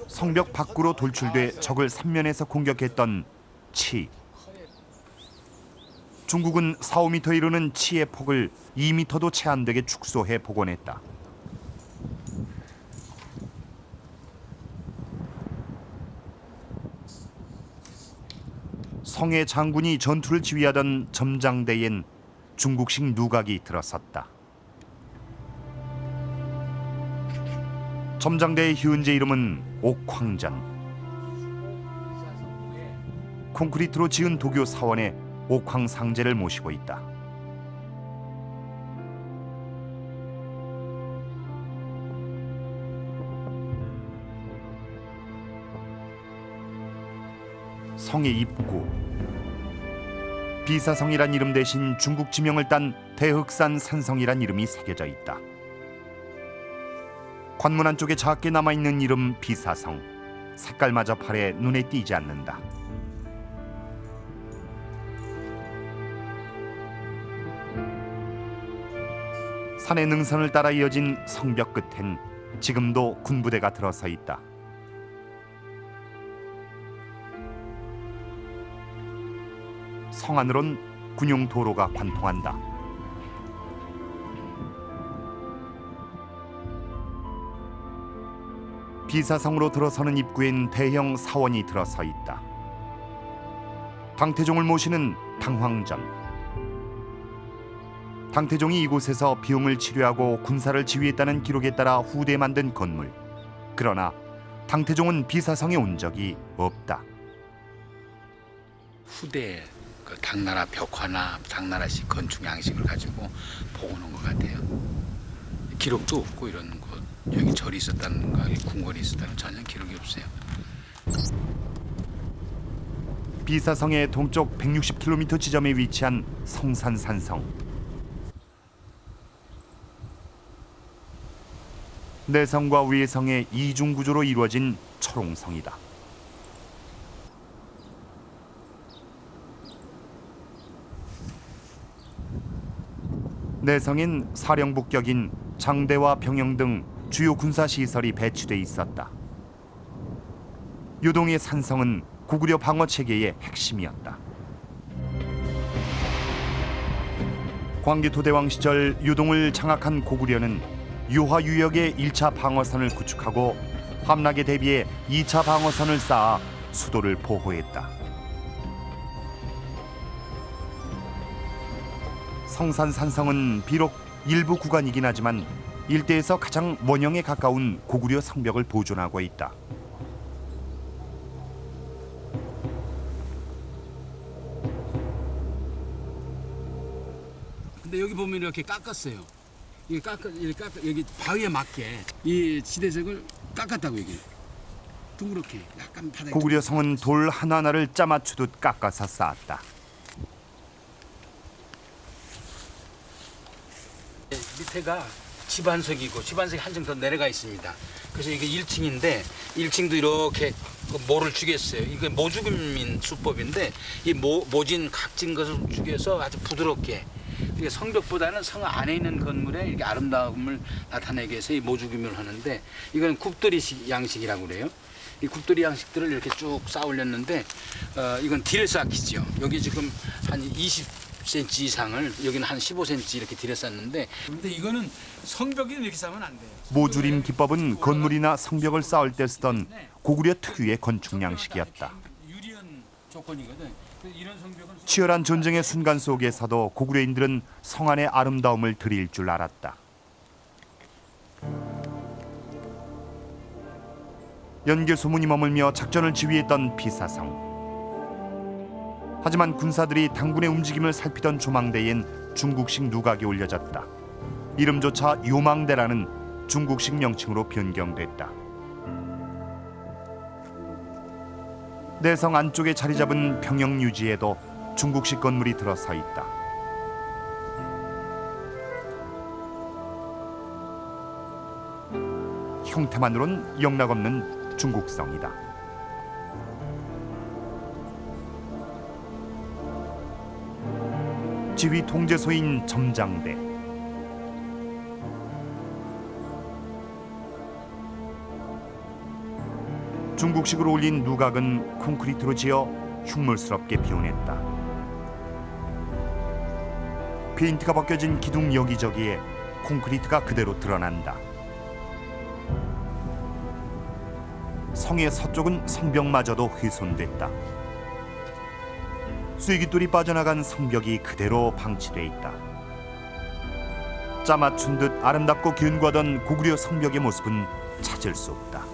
성벽 밖으로 돌출돼 적을 삼면에서 공격했던 치. 중국은 4, 5m 이르는 치의 폭을 2m도 채 안 되게 축소해 복원했다. 성의 장군이 전투를 지휘하던 점장대엔 중국식 누각이 들어섰다. 점장대의 현재 이름은 옥황전. 콘크리트로 지은 도교 사원에 옥황상제를 모시고 있다. 성의 입구. 비사성이란 이름 대신 중국 지명을 딴 대흑산 산성이란 이름이 새겨져 있다. 관문 안쪽에 작게 남아있는 이름 비사성. 색깔마저 파래 눈에 띄지 않는다. 산의 능선을 따라 이어진 성벽 끝엔 지금도 군부대가 들어서 있다. 성 안으론 군용 도로가 관통한다. 비사성으로 들어서는 입구엔 대형 사원이 들어서 있다. 당태종을 모시는 당황전. 당태종이 이곳에서 비용을 치료하고 군사를 지휘했다는 기록에 따라 후대에 만든 건물. 그러나 당태종은 비사성에 온 적이 없다. 후대 그 당나라 벽화나 당나라식 건축 양식을 가지고 보고놓은 것 같아요. 기록도 없고 이런 곳, 여기 절이 있었다는가, 궁궐이 있었다는 전혀 기록이 없어요. 비사성의 동쪽 160km 지점에 위치한 성산산성. 내성과 외성의 이중 구조로 이루어진 철옹성이다. 내성인 사령부격인 장대와 병영 등 주요 군사 시설이 배치돼 있었다. 유동의 산성은 고구려 방어 체계의 핵심이었다. 광개토대왕 시절 유동을 장악한 고구려는 유화유역의 1차 방어선을 구축하고 함락에 대비해 2차 방어선을 쌓아 수도를 보호했다. 성산산성은 비록 일부 구간이긴 하지만 일대에서 가장 원형에 가까운 고구려 성벽을 보존하고 있다. 근데 여기 보면 이렇게 깎았어요. 여기 바위에 맞게 이 지대색을 깎았다고 이게 둥그렇게 약간 바닥에. 고구려 성은 돌 하나하나를 짜맞추듯 깎아서 쌓았다. 밑에가 집안석이고 집안석이 한층 더 내려가 있습니다. 그래서 이게 1층인데 1층도 이렇게 모를 죽였어요. 이게 모죽인 수법인데 이 모진 각진 것을 죽여서 아주 부드럽게. 이게 성벽보다는 성 안에 있는 건물에 이렇게 아름다움을 나타내기 위해서 이 모죽임을 하는데 이건 굽돌이 양식이라고 그래요. 이 굽돌이 양식들을 이렇게 쭉 쌓아 올렸는데 이건 딜을 쌓기죠. 여기 지금 한 20cm 이상을 여기는 한 15cm 이렇게 딜을 쌓는데 근데 이거는 성벽이 이렇게 쌓으면 안 돼요. 모주림 기법은 건물이나 성벽을 쌓을 때 쓰던 고구려 특유의 건축 양식이었다. 유리한 조건이거든. 이런 성벽은 치열한 전쟁의 순간 속에서도 고구려인들은 성안의 아름다움을 드릴 줄 알았다. 연개 소문이 머물며 작전을 지휘했던 비사성. 하지만 군사들이 당군의 움직임을 살피던 조망대엔 중국식 누각이 올려졌다. 이름조차 요망대라는 중국식 명칭으로 변경됐다. 내성 안쪽에 자리 잡은 병영 유지에도 중국식 건물이 들어서 있다. 형태만으론 영락없는 중국성이다. 지휘 통제소인 점장대. 중국식으로 올린 누각은 콘크리트로 지어 흉물스럽게 비워냈다. 페인트가 벗겨진 기둥 여기저기에 콘크리트가 그대로 드러난다. 성의 서쪽은 성벽마저도 훼손됐다. 쐐기돌이 빠져나간 성벽이 그대로 방치돼 있다. 짜맞춘 듯 아름답고 견고하던 고구려 성벽의 모습은 찾을 수 없다.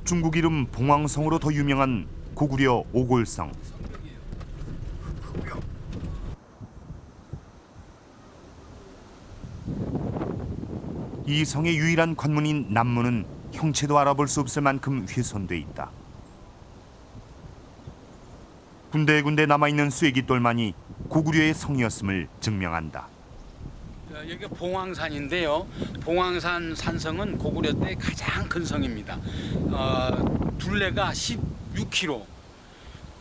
중국 이름 봉황성으로 더 유명한 고구려 오골성. 이 성의 유일한 관문인 남문은 형체도 알아볼 수 없을 만큼 훼손돼 있다. 군데군데 남아있는 쐐기돌만이 고구려의 성이었음을 증명한다. 여기가 봉황산인데요. 봉황산 산성은 고구려 때 가장 큰 성입니다. 둘레가 16km.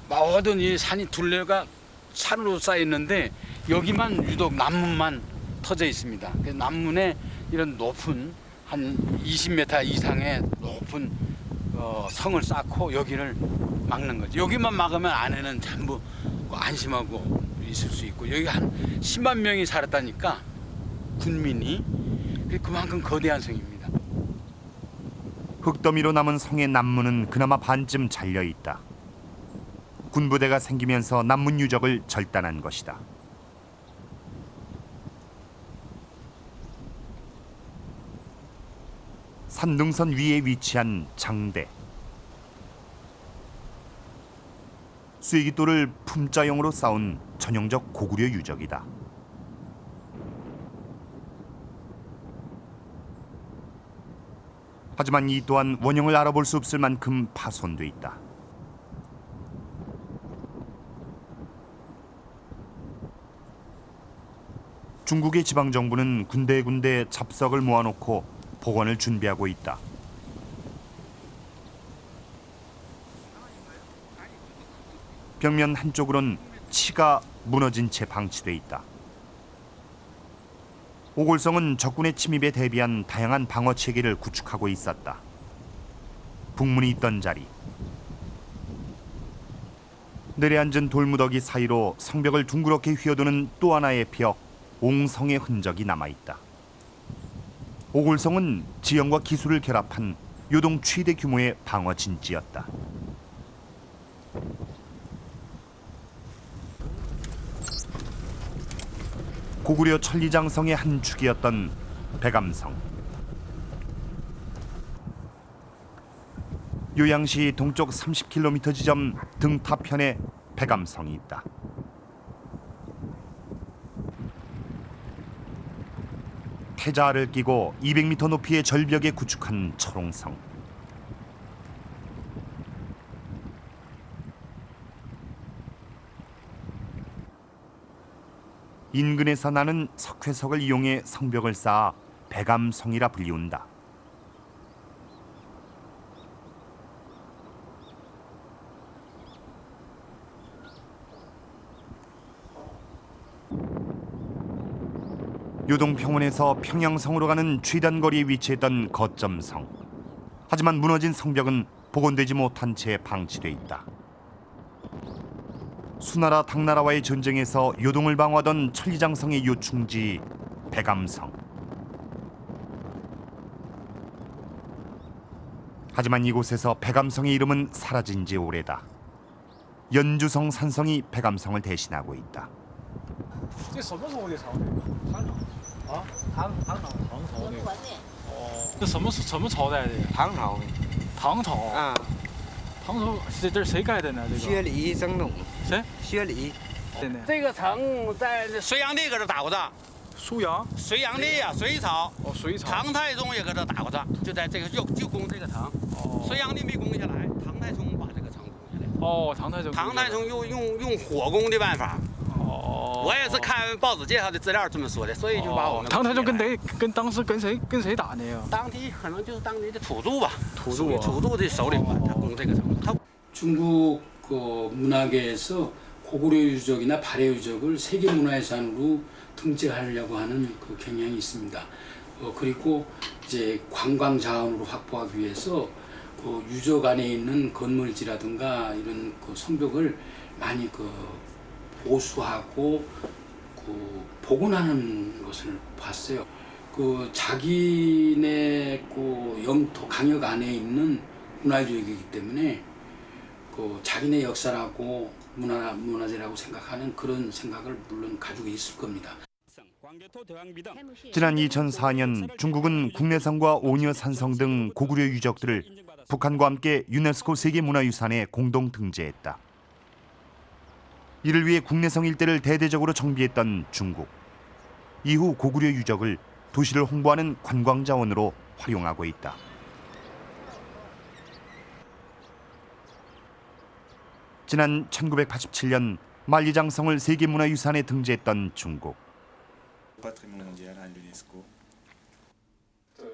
모든 이 산이 둘레가 산으로 쌓여 있는데 여기만 유독 남문만 터져 있습니다. 남문에 이런 높은 한 20m 이상의 높은 성을 쌓고 여기를 막는 거죠. 여기만 막으면 안에는 전부 안심하고 있을 수 있고 여기 한 10만 명이 살았다니까 군민이 그만큼 거대한 성입니다. 흙더미로 남은 성의 남문은 그나마 반쯤 잘려 있다. 군부대가 생기면서 남문 유적을 절단한 것이다. 산등선 위에 위치한 장대. 쐐기돌을 품자용으로 쌓은 전형적 고구려 유적이다. 하지만 이 또한 원형을 알아볼 수 없을 만큼 파손돼 있다. 중국의 지방정부는 군데군데 잡석을 모아놓고 복원을 준비하고 있다. 벽면 한쪽으론 치가 무너진 채 방치돼 있다. 오골성은 적군의 침입에 대비한 다양한 방어 체계를 구축하고 있었다. 북문이 있던 자리. 내려앉은 돌무더기 사이로 성벽을 둥그렇게 휘어도는 또 하나의 벽, 옹성의 흔적이 남아있다. 오골성은 지형과 기술을 결합한 요동 최대 규모의 방어 진지였다. 고구려 천리장성의 한 축이었던 백암성. 요양시 동쪽 30km 지점 등타편에 백암성이 있다. 태자를 끼고 200m 높이의 절벽에 구축한 철옹성. 인근에서 나는 석회석을 이용해 성벽을 쌓아 백암성이라 불리운다. 요동평원에서 평양성으로 가는 최단거리에 위치했던 거점성. 하지만 무너진 성벽은 복원되지 못한 채 방치돼 있다. 수나라 당나라와의 전쟁에서 요동을 방어하던 천리장성의 요충지 백암성. 하지만 이곳에서 백암성의 이름은 사라진 지 오래다. 연주성 산성이 백암성을 대신하고 있다. 这什么时候的朝代？唐朝啊，唐朝的。哦，这什么朝代的？唐朝的。唐朝啊。唐朝这是谁盖的呢？这个。薛礼征东。谁？薛礼。这个城在隋炀帝搁这打过仗。苏阳。隋炀帝呀，隋朝。哦，隋朝。唐太宗也搁这打过仗，就在这个就攻这个城。哦。隋炀帝没攻下来，唐太宗把这个城攻下来。哦，唐太宗。唐太宗用火攻的办法。 我也是看报纸介绍的资料这么说的，所以就把我们。唐太宗当时跟谁打的呀？当地可能就是当地的土著吧，土著的首领吧，他攻这个城。 중국 문학에서 고구려 유적이나 발해 유적을 세계 문화유산으로 등재하려고 하는 그 경향이 있습니다. 그리고 이제 관광 자원으로 확보하기 위해서 그 유적 안에 있는 건물지라든가 이런 그 성벽을 많이 보수하고 복원하는 것을 봤어요. 자기네 영토 강역 안에 있는 문화유적이기 때문에 자기네 역사라고 문화재라고 생각하는 그런 생각을 물론 가지고 있을 겁니다. 지난 2004년 중국은 국내성과 오녀산성 등 고구려 유적들을 북한과 함께 유네스코 세계문화유산에 공동 등재했다. 이를 위해 국내성 일대를 대대적으로 정비했던 중국. 이후 고구려 유적을 도시를 홍보하는 관광자원으로 활용하고 있다. 지난 1987년 만리장성을 세계문화유산에 등재했던 중국.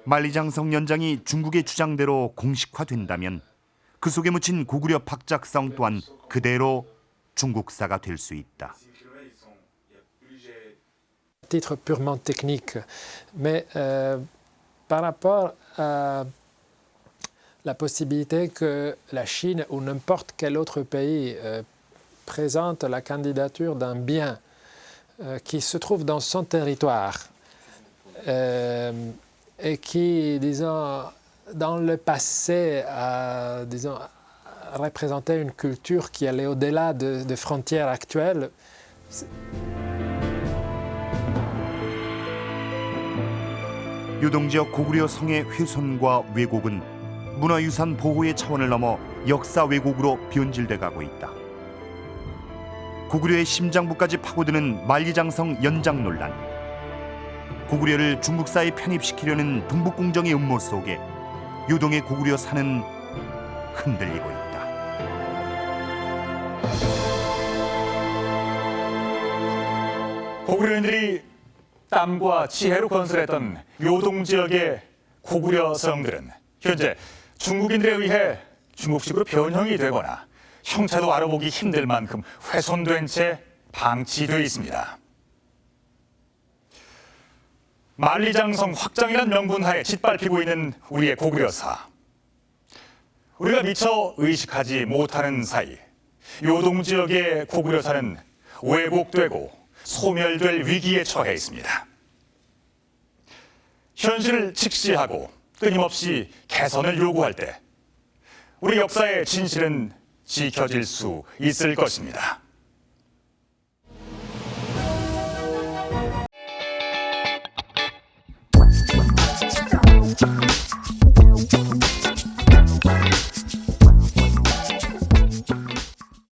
만리장성 연장이 중국의 주장대로 공식화된다면 그 속에 묻힌 고구려 박작성 또한 그대로 중국사가 될 수 있다. Titre purement technique, mais par rapport à la possibilité que la Chine ou n'importe quel autre pays présente la candidature d'un bien qui se trouve dans son territoire et qui, disons, dans le passé, disons, représentait une culture qui allait au-delà de frontières actuelles. 유동지역 고구려 성의 훼손과 왜곡은 문화유산 보호의 차원을 넘어 역사 왜곡으로 변질돼 가고 있다. 고구려의 심장부까지 파고드는 만리장성 연장 논란. 고구려를 중국사에 편입시키려는 동북공정의 음모 속에 유동의 고구려사는 흔들리고 있다. 고구려인들이 땀과 지혜로 건설했던 요동 지역의 고구려 성들은 현재 중국인들에 의해 중국식으로 변형이 되거나 형태도 알아보기 힘들 만큼 훼손된 채 방치되어 있습니다. 만리장성 확장이란 명분하에 짓밟히고 있는 우리의 고구려사. 우리가 미처 의식하지 못하는 사이 요동 지역의 고구려사는 왜곡되고 소멸될 위기에 처해 있습니다. 현실을 직시하고 끊임없이 개선을 요구할 때 우리 역사의 진실은 지켜질 수 있을 것입니다.